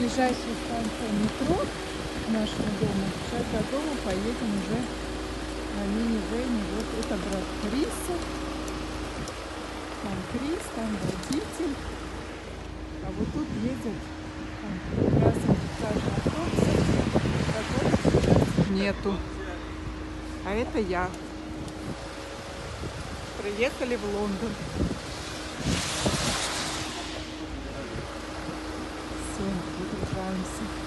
ближайшая станция метро к нашему дому. Сейчас до дома поедем уже на мини-вэне. Вот это брат Криса. Там Крис, там водитель. А вот тут ездят разные даже автобусы, которых сейчас нету. А это я. Приехали в Лондон. Все, выгружаемся.